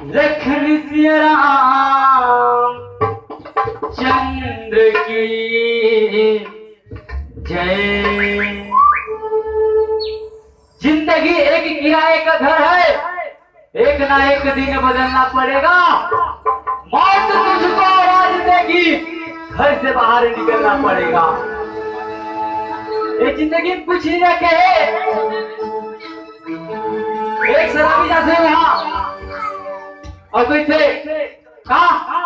लखन सिया राम चंद्र की जय। जिंदगी एक किराए का घर है, एक ना एक दिन बदलना पड़ेगा। मौत तुझको आवाज देगी, घर से बाहर निकलना पड़ेगा। ये जिंदगी कुछ ही रखे। एक शराबी जाते वहां और कोई थे कहा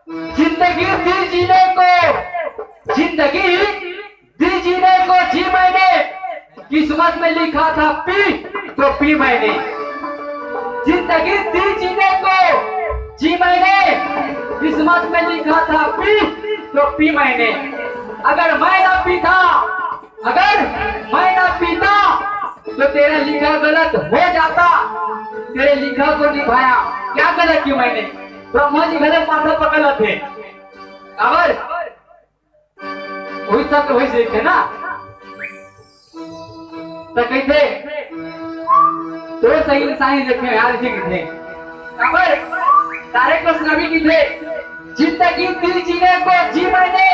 जिंदगी दी जीने को, जिंदगी दी जीने को जी मैंने, किस्मत में लिखा था पी तो पी मैंने। जिंदगी दी जीने को जी मैंने, किस्मत में लिखा था पी तो पी मैंने। अगर मैं ना पीता, अगर मैं ना पीता तो तेरा लिखा गलत हो जाता। तेरे लिखा को निभाया, क्या गलत की मैंने? ब्रह्मा जी गलत माथा पकड़ थे, अगर वही सब तो वही सीखते ना। तो कहते तो सही इंसान देखे यार जी थे, अगर सारे प्रश्न अभी की थे। जिंदगी दी जीने को जी मैंने,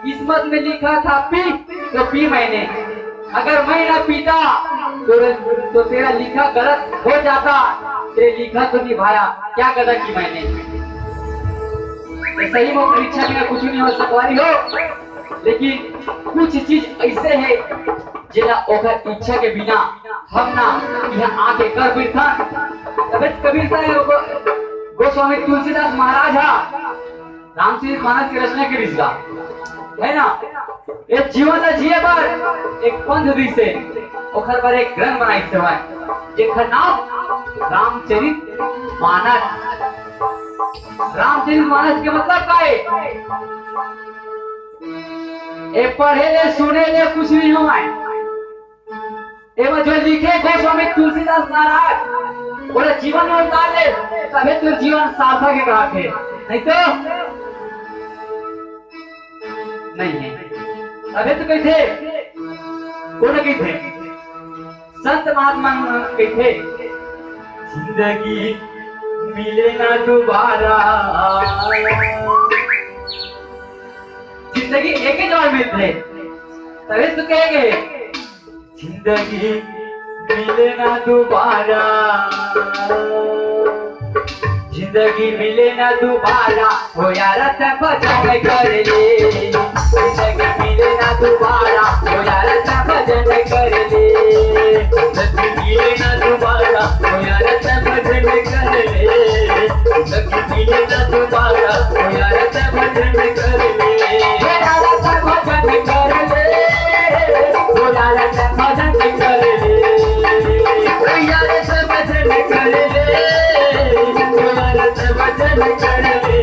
किस्मत में लिखा था पी तो पी मैंने। अगर मैं ना पीता तो तेरा लिखा गलत हो जाता। तेरे लिखा को निभाया, क्या गलत की मैंने? सही में परीक्षा में कुछ नहीं हो सकवारी हो, लेकिन कुछ चीज ऐसे है जिला ओकर इच्छा के बिना हम ना यहाँ आके कर बैठा। कबीर साहब गोस्वामी तुलसीदास महाराज रामचरित मानस की रचना की रिश्ता है ना। ये जीवन जिए पर एक पंथ दी से ओखर पर एक ग्रंथ बनाई से हुआ जेकर नाम रामचरित मानस। रामचरित मानस के मतलब का है? ए पढ़े ले सुने ले कुछ नहीं हुआ है। एवं जो लिखे गोस्वामी तुलसीदास महाराज बोले जीवन में उतार ले तभी तो जीवन सार्थक है। कहा थे नहीं तो नहीं है। अभी तो कहते कौन कहते संत महात्मा कहते जिंदगी मिले ना दोबारा। जिंदगी एक ही बार मिलते, तभी तो कहेंगे जिंदगी मिले ना दोबारा। जिंदगी मिले ना दोबारा हो यार भजन कर ले। जिंदगी मिले ना दोबारा हो यार भजन कर ले। जिंदगी मिले ना दोबारा हो यार भजन कर ले। जिंदगी मिले ना दोबारा हो यार भजन कर ले। भजन कर ले, हो यार भजन कर ले। यार भजन कर ले, भजन कर ले, भजन कर ले, भजन कर ले।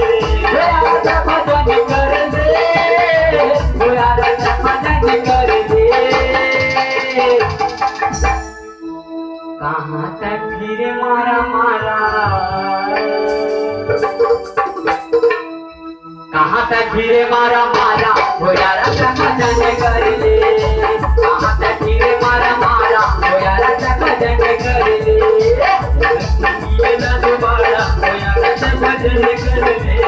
कहाँ तक फिर मारा मारा, कहाँ तक फिर मारा मारा हो यार भजन कर ले। कहाँ तक फिर मारा मारा हो यार भजन कर ले। दोबारा हो यार भजन कर ले।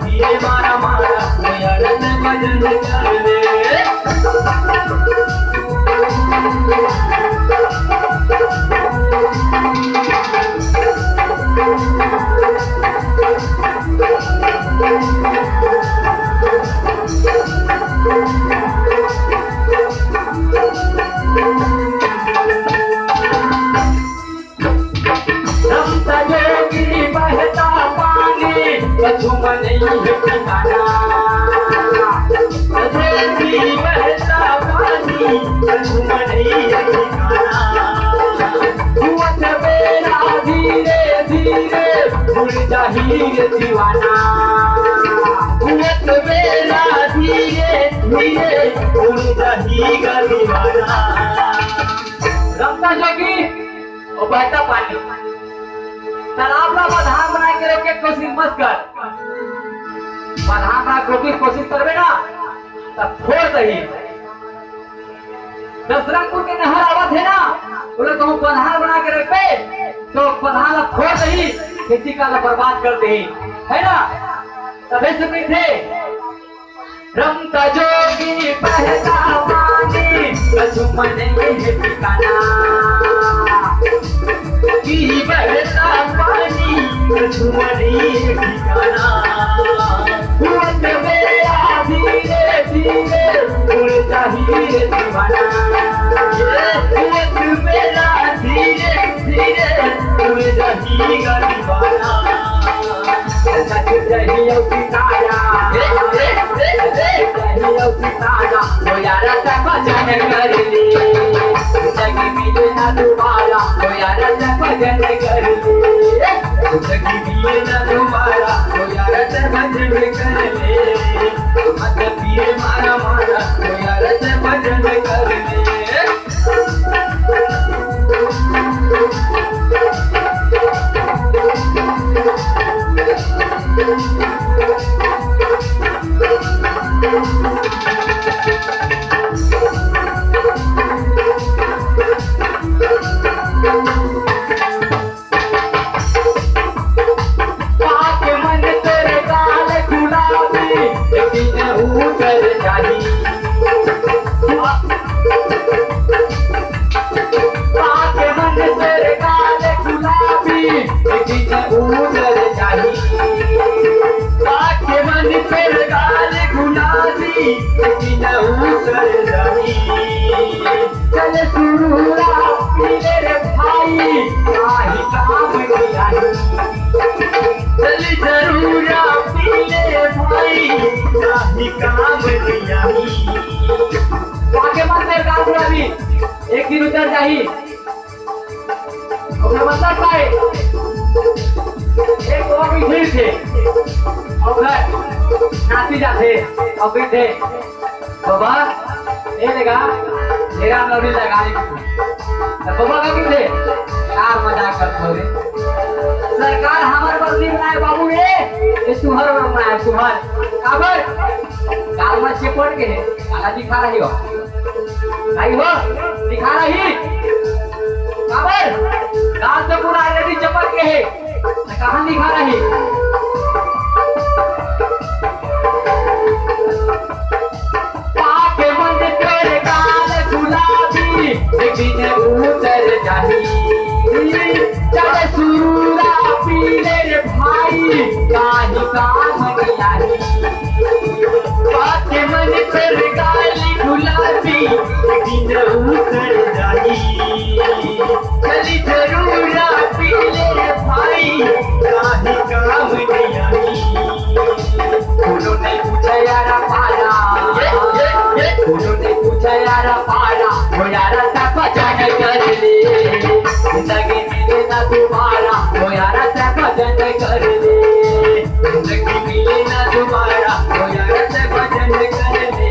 धीरे मारा मारा हो यार भजन कर ले। झूम नहीं है ठिकाना, बहता पानी झूम नहीं है ठिकाना। हुवत मेरा धीरे धीरे उड़ जा हीरे दीवाना। हुवत मेरा धीरे धीरे उड़ जा हीरा दीवाना। रमता जोगी और बहता पानी तालाब का बधान बना के रखे कोशिश मत कर। बधान बना कोशिश करबे ना तब छोड़ दही। दशरथपुर के नहर आवत है ना, बोले कहूँ पधार बना के रखे तो पधार ला फोड़ दही, खेती का ला बर्बाद कर दही, है ना। तबे से थे रमता जोगी बहता पानी, लक्ष्मण ये ठिकाना की बहता पानी, लक्ष्मण ये ठिकाना। उठ मेरा धीरे धीरे उड़ता ही दीवाना, उठ मेरा धीरे धीरे उड़ता ही दीवाना। जहियो सितारा वो यारा से भजन कर ली, जिंदगी मिले ना दोबारा वो यारा से भजन कर ली, जिंदगी मिले ना दोबारा वो यारा से भजन कर ले। मत पीरे मारा मारा वो यारा से भजन कर ले। चल सुरूरा पीले रे भाई काही काम नहीं, चल जरूरा पीले रे भाई काही काम नहीं। आगे मन में काम हुआ भी एक दिन उतर जाही और मतलब पाए एक और भी फिर थे और नाती जाते और भी थे बाबा ये लगा मेरा नौकरी लगाने की बाबा का भी थे कार मजाक करते रे सरकार हमारे पर नहीं बनाए बाबू ये तुम्हारे पर बनाए तुम्हारे काबर काल में चिपट के काला दिखा रही हो नहीं हो दिखा रही काबर गाल से पूरा रेडी चपट के है कहां दिखा रही पाके मन तेरे गाल गुलाबी लेकिन उतर जाही चल सुरूरा पीले रे भाई काही काम नहीं। पाके मन तेरे गाल गुलाबी लेकिन उतर जाही चली जरूरा पीले रे भाई काही काम नहीं। उन्होंने पूछा यारा पारा उन्होंने पूछा यारा पारा वो यारा सा भजन कर ले, जिंदगी मिले ना दोबारा वो यारा सा भजन कर ले, जिंदगी मिले ना दोबारा वो यारा सा भजन कर ले।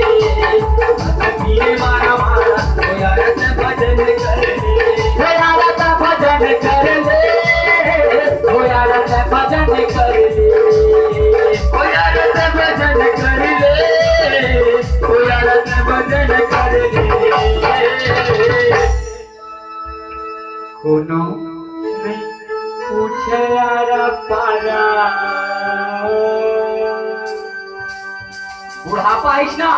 पीरे मारा मारा वो यारा सा भजन कर ले, वो यारा सा भजन कर ले, वो यारा सा भजन कर ले, वो यारा सा भजन कर ले, वो यारा सा भजन कर ले। कोनो नहीं पूछे यारा पारा बुढ़ापा आइस ना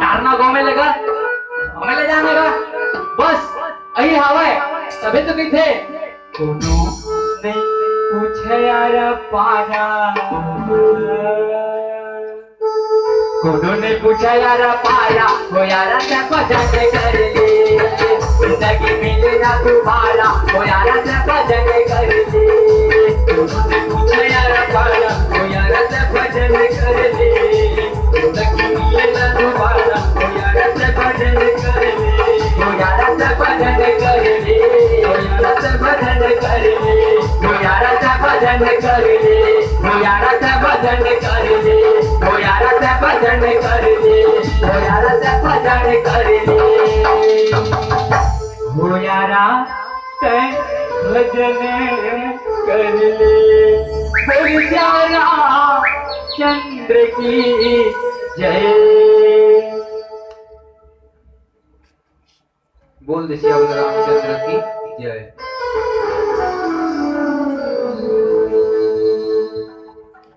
टारना गाँव में लगा हमें ले जाने का बस यही हवा है तभी तो नहीं थे। कोनो नहीं पूछे यारा पारा कोनो ने पूछा यारा पारा वो यारा से भजन कर ले, जिंदगी मिले ना दोबारा वो यारा से भजन कर ले। कोनो ने पूछा यारा पारा वो यारा से भजन कर ले, जिंदगी मिले ना दोबारा वो यारा से भजन कर ले, वो यारा से भजन कर ले, वो यारा से भजन कर ले, वो यारा से भजन कर ले, वो यारा से भजन कर ले, वो यारा से भजन कर ले, वो यारा से भजन कर ले, वो यारा से भजन कर ले। बोल प्यारा चंद्र की जय। बोल दे सियावर रामचंद्र की जय।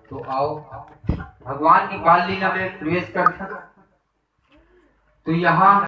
तो आओ भगवान की बाल लीला में प्रवेश करते। तो यहाँ